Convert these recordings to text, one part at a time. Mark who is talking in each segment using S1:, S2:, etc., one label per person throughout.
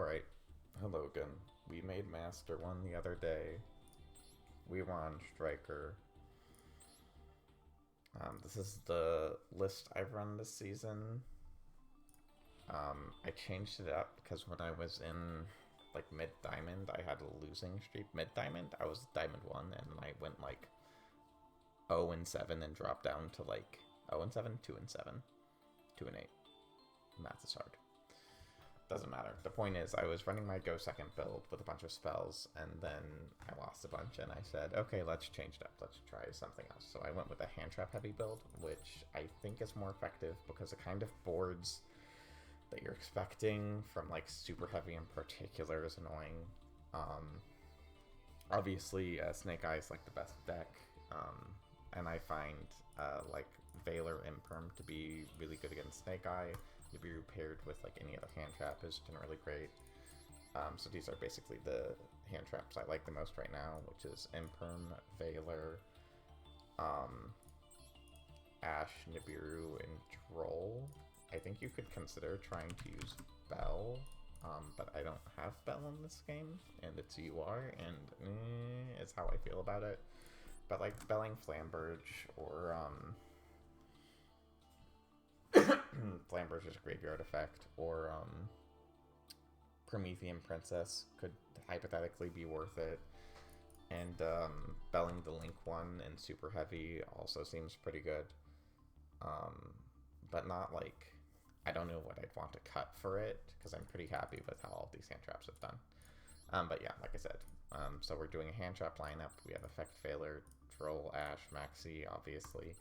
S1: Alright, hello again. We made Master 1 the other day. We were on Striker. This is the list I've run this season. I changed it up because when I was in like mid-diamond, I had a losing streak. Mid-diamond, I was Diamond 1, and I went like 0-7 and dropped down to like 0-7, 2-7, 2-8. Math is hard. Doesn't matter. The point is, I was running my go second build with a bunch of spells, and then I lost a bunch, and I said, okay, let's change it up. Let's try something else. So I went with a hand trap heavy build, which I think is more effective because the kind of boards that you're expecting from like super heavy in particular is annoying. Obviously, Snake Eye is like the best deck, and I find like Valor Imperm to be really good against Snake Eye. Nibiru paired with like any other hand trap is generally great. So these are basically the hand traps I like the most right now, which is Imperm, Valor, Ash, Nibiru, and Droll. I think you could consider trying to use Bell, but I don't have Bell in this game, and it's UR, and it's how I feel about it. But like Belling Flamberge or Flamberge is a graveyard effect, or Promethean Princess could hypothetically be worth it. And Belling the Link one and Super Heavy also seems pretty good. But not like, I don't know what I'd want to cut for it, because I'm pretty happy with how all these hand traps have done. But yeah, like I said, so we're doing a hand trap lineup. We have Effect Failure, Troll, Ash, Maxi, obviously.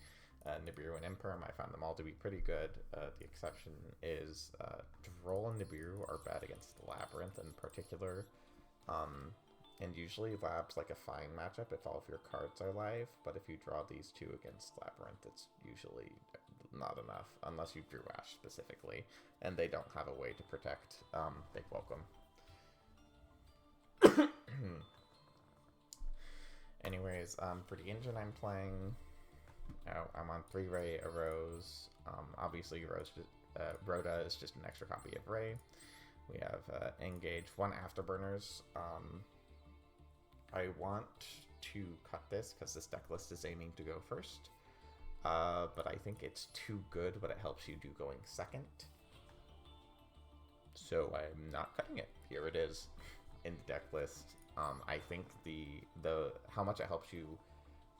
S1: Nibiru and Imperm, I found them all to be pretty good. The exception is Droll and Nibiru are bad against Labyrinth in particular. And usually Lab's like a fine matchup if all of your cards are live, but if you draw these two against Labyrinth, it's usually not enough, unless you drew Ash specifically, and they don't have a way to protect Big Welcome. Anyways, for the engine I'm playing, I'm on 3 Ray, a Rose. Obviously, Rhoda is just an extra copy of Ray. We have Engage, 1 Afterburners. I want to cut this because this deck list is aiming to go first. But I think it's too good, but it helps you do going second. So I'm not cutting it. Here it is in the deck list. I think the how much it helps you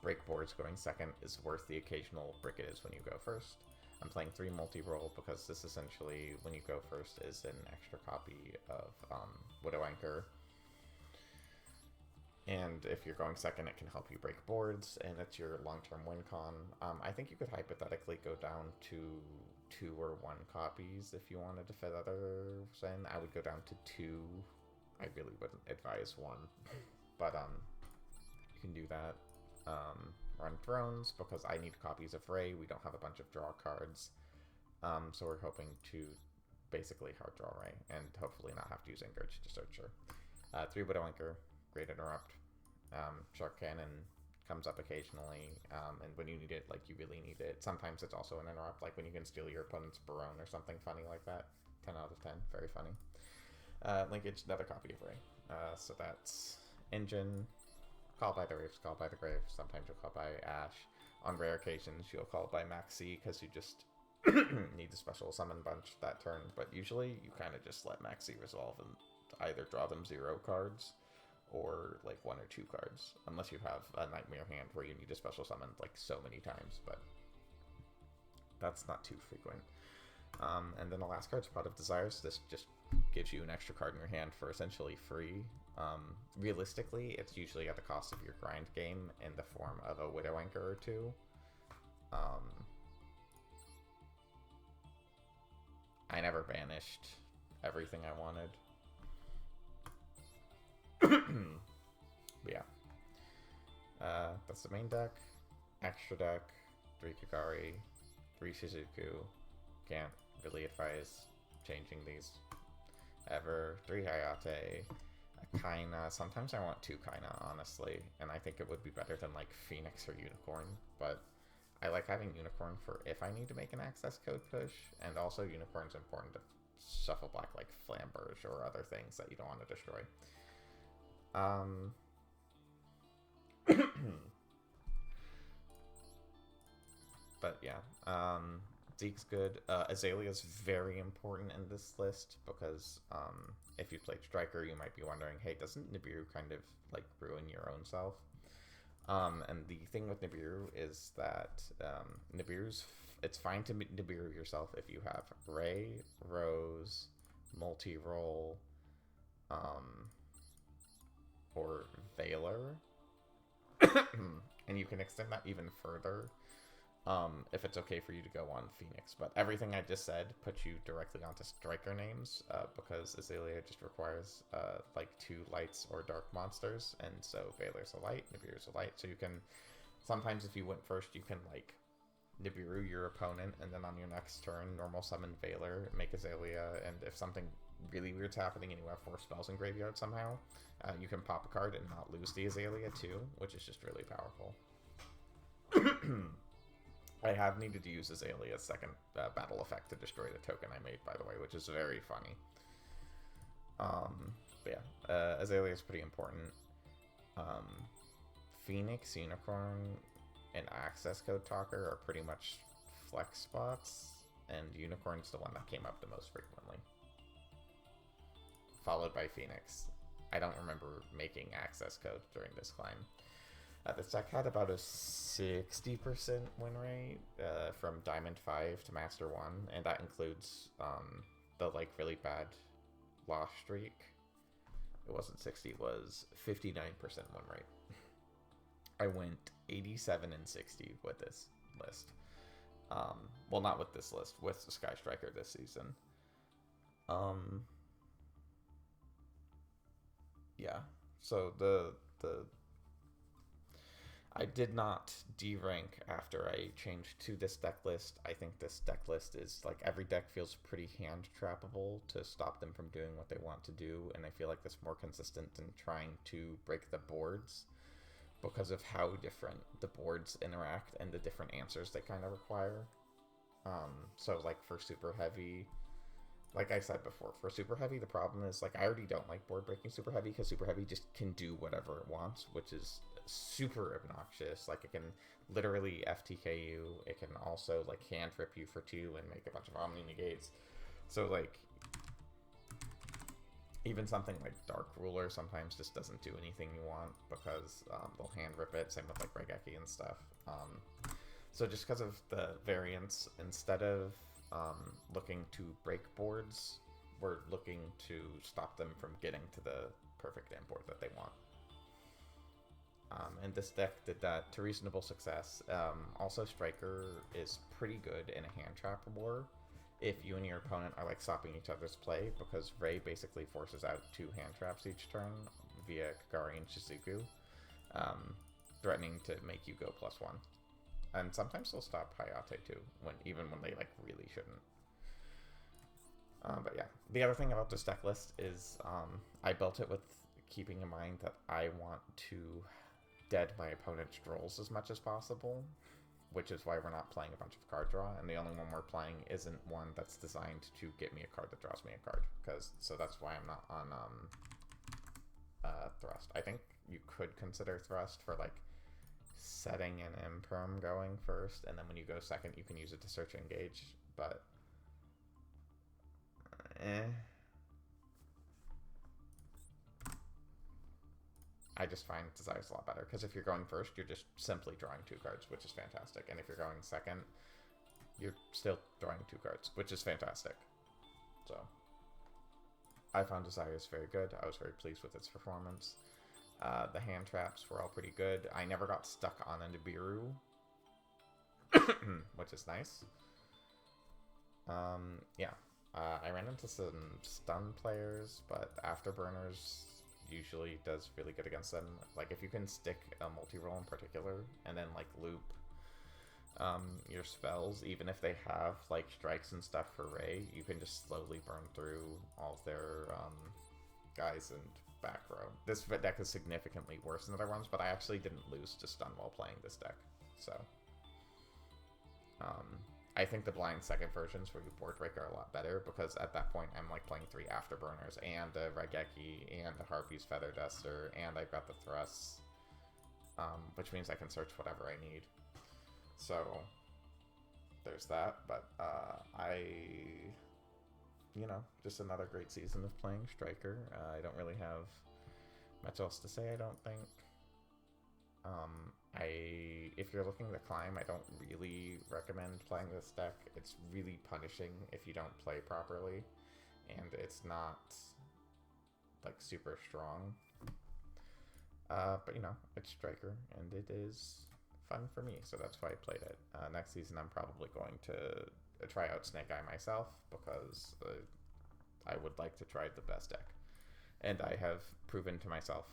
S1: break boards going second is worth the occasional brick it is when you go first. I'm playing 3 multi-roll because this essentially, when you go first, is an extra copy of Widow Anchor. And if you're going second, it can help you break boards, and it's your long-term win con. I think you could hypothetically go down to 2 or 1 copies if you wanted to fit others in. I would go down to 2. I really wouldn't advise 1. But you can do that. Run Thrones, because I need copies of Ray. We don't have a bunch of draw cards. So we're hoping to basically hard draw Ray, and hopefully not have to use Engage to search her. 3 Widow Anchor, Great Interrupt. Shark Cannon comes up occasionally, and when you need it, like you really need it. Sometimes it's also an interrupt, like when you can steal your opponent's Barone or something funny like that. 10 out of 10, very funny. Linkage, another copy of Ray. So that's Engine, Call by the Reefs, Call by the Grave. Sometimes you'll call by Ash. On rare occasions, you'll call by Maxi because you just need the special summon bunch that turn. But usually, you kind of just let Maxi resolve and either draw them 0 cards or like 1 or 2 cards, unless you have a Nightmare hand where you need a special summon like so many times. But that's not too frequent. And then the last card's Pot of Desires. This just gives you an extra card in your hand for essentially free. Realistically, it's usually at the cost of your grind game in the form of a Widow Anchor or 2. I never banished everything I wanted. But yeah. That's the main deck. Extra deck, 3 Kagari, 3 Shizuku. Can't really advise changing these ever. 3 Hayate, a Kaina. Sometimes I want 2 Kaina, honestly, and I think it would be better than like Phoenix or Unicorn, but I like having Unicorn for if I need to make an access code push, and also Unicorn's important shuffle black like Flamberge or other things that you don't want to destroy. But yeah, Zeke's good. Azalea's very important in this list because if you played Striker, you might be wondering, hey, doesn't Nibiru kind of like ruin your own self? And the thing with Nibiru is that it's fine to Nibiru yourself if you have Ray, Rose, multi-roll, or Veiler, and you can extend that even further if it's okay for you to go on Phoenix. But everything I just said puts you directly onto Striker names because Azalea just requires like 2 lights or dark monsters, and so Veiler's a light, Nibiru's a light. So you can, sometimes if you went first, you can like Nibiru your opponent, and then on your next turn, normal summon Veiler, make Azalea, and if something really weird's happening and you have 4 spells in graveyard somehow, you can pop a card and not lose the Azalea too, which is just really powerful. I have needed to use Azalea's second battle effect to destroy the token I made, by the way, which is very funny. But yeah, Azalea is pretty important. Phoenix, Unicorn, and Access Code Talker are pretty much flex spots, and Unicorn's the one that came up the most frequently, followed by Phoenix. I don't remember making Access Code during this climb. This deck had about a 60% win rate from Diamond 5 to Master 1, and that includes the like really bad loss streak. It wasn't 60, it was 59% win rate. I went 87 and 60 with this list. Well, not with this list, with the Sky Striker this season. Yeah, so the I did not D-rank after I changed to this deck list. I think this deck list is, like, every deck feels pretty hand-trappable to stop them from doing what they want to do, and I feel like that's more consistent than trying to break the boards because of how different the boards interact and the different answers they kind of require. So, like, for Super Heavy, like I said before, for Super Heavy, the problem is, like, I already don't like board breaking Super Heavy because Super Heavy just can do whatever it wants, which is super obnoxious. Like, it can literally FTK you. It can also, like, hand rip you for 2 and make a bunch of Omni Negates. So, like, even something like Dark Ruler sometimes just doesn't do anything you want because they'll hand rip it. Same with, like, Regeki and stuff. So just because of the variance, instead of looking to break boards, we're looking to stop them from getting to the perfect end board that they want. And this deck did that to reasonable success. Also, Striker is pretty good in a hand trap war if you and your opponent are like stopping each other's play, because Ray basically forces out 2 hand traps each turn via Kagari and Shizuku, threatening to make you go +1. And sometimes they'll stop Hayate too, even when they like really shouldn't. But yeah, the other thing about this deck list is I built it with keeping in mind that I want to dead my opponent's trolls as much as possible, which is why we're not playing a bunch of card draw, and the only one we're playing isn't one that's designed to get me a card that draws me a card. So that's why I'm not on Thrust. I think you could consider Thrust for like setting an Imperm going first, and then when you go second you can use it to search and engage, but I just find Desires a lot better, because if you're going first, you're just simply drawing 2 cards, which is fantastic, and if you're going second, you're still drawing 2 cards, which is fantastic. So I found Desires very good. I was very pleased with its performance. The hand traps were all pretty good. I never got stuck on a Nibiru, which is nice. Yeah. I ran into some stun players, but Afterburners usually does really good against them. Like, if you can stick a multi-roll in particular, and then, like, loop your spells, even if they have, like, strikes and stuff for Ray, you can just slowly burn through all of their guys and back row. This deck is significantly worse than other ones, but I actually didn't lose to stun while playing this deck. So, I think the blind second versions where you board break are a lot better, because at that point I'm like playing 3 afterburners and a Raigeki and a Harpy's Feather Duster, and I've got the thrusts, which means I can search whatever I need. So there's that, but just another great season of playing Striker. I don't really have much else to say, I don't think. If you're looking to climb, I don't really recommend playing this deck. It's really punishing if you don't play properly, and it's not like super strong. But it's Striker, and it is fun for me, so that's why I played it. Next season, I'm probably going to try out Snake Eye myself, because I would like to try the best deck. And I have proven to myself,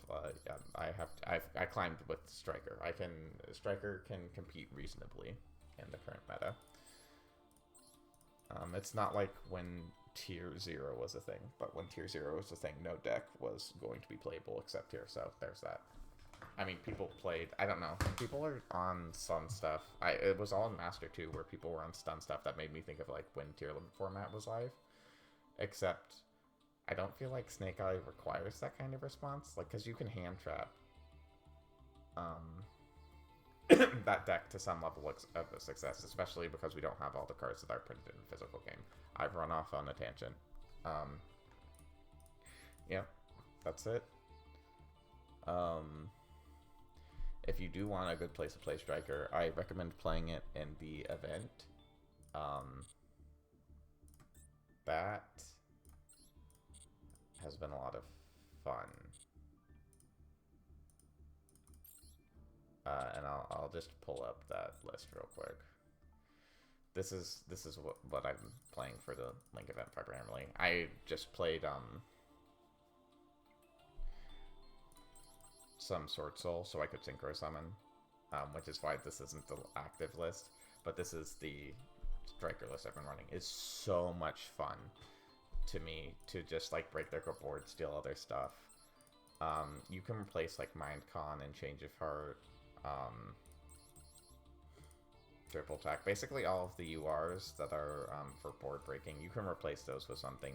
S1: I climbed with Striker. Striker can compete reasonably in the current meta. It's not like when Tier 0 was a thing, but when Tier 0 was a thing, no deck was going to be playable except here, so there's that. I mean, people played, I don't know, people are on stun stuff. It was all in Master 2 where people were on stun stuff that made me think of like when Tier Limit format was live. Except, I don't feel like Snake Eye requires that kind of response, like, because you can hand trap that deck to some level of success, especially because we don't have all the cards that are printed in the physical game. I've run off on a tangent. Yeah, that's it. If you do want a good place to play Striker, I recommend playing it in the event. That has been a lot of fun. And I'll just pull up that list real quick. This is what I'm playing for the Link event primarily. I just played some Sword Soul so I could Synchro Summon, which is why this isn't the active list, but this is the Striker list I've been running. It's so much fun to me to just like break their board, steal other stuff. You can replace like Mind Con and Change of Heart, Triple Attack. Basically all of the URs that are for board breaking, you can replace those with something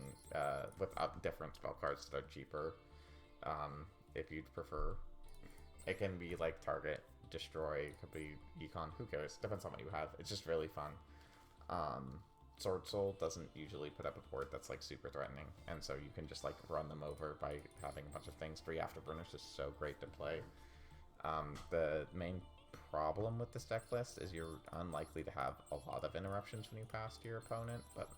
S1: with different spell cards that are cheaper, if you'd prefer. It can be like target, destroy, it could be econ, who cares? Depends on what you have. It's just really fun. Sword Soul doesn't usually put up a board that's like super threatening, and so you can just like run them over by having a bunch of things. 3 Afterburners is so great to play. The main problem with this deck list is you're unlikely to have a lot of interruptions when you pass to your opponent, but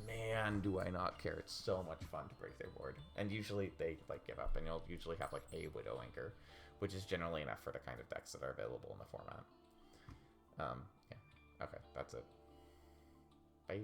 S1: man, do I not care. It's so much fun to break their board. And usually they like give up, and you'll usually have like a Widow Anchor, which is generally enough for the kind of decks that are available in the format. Yeah. Okay, that's it. Bye.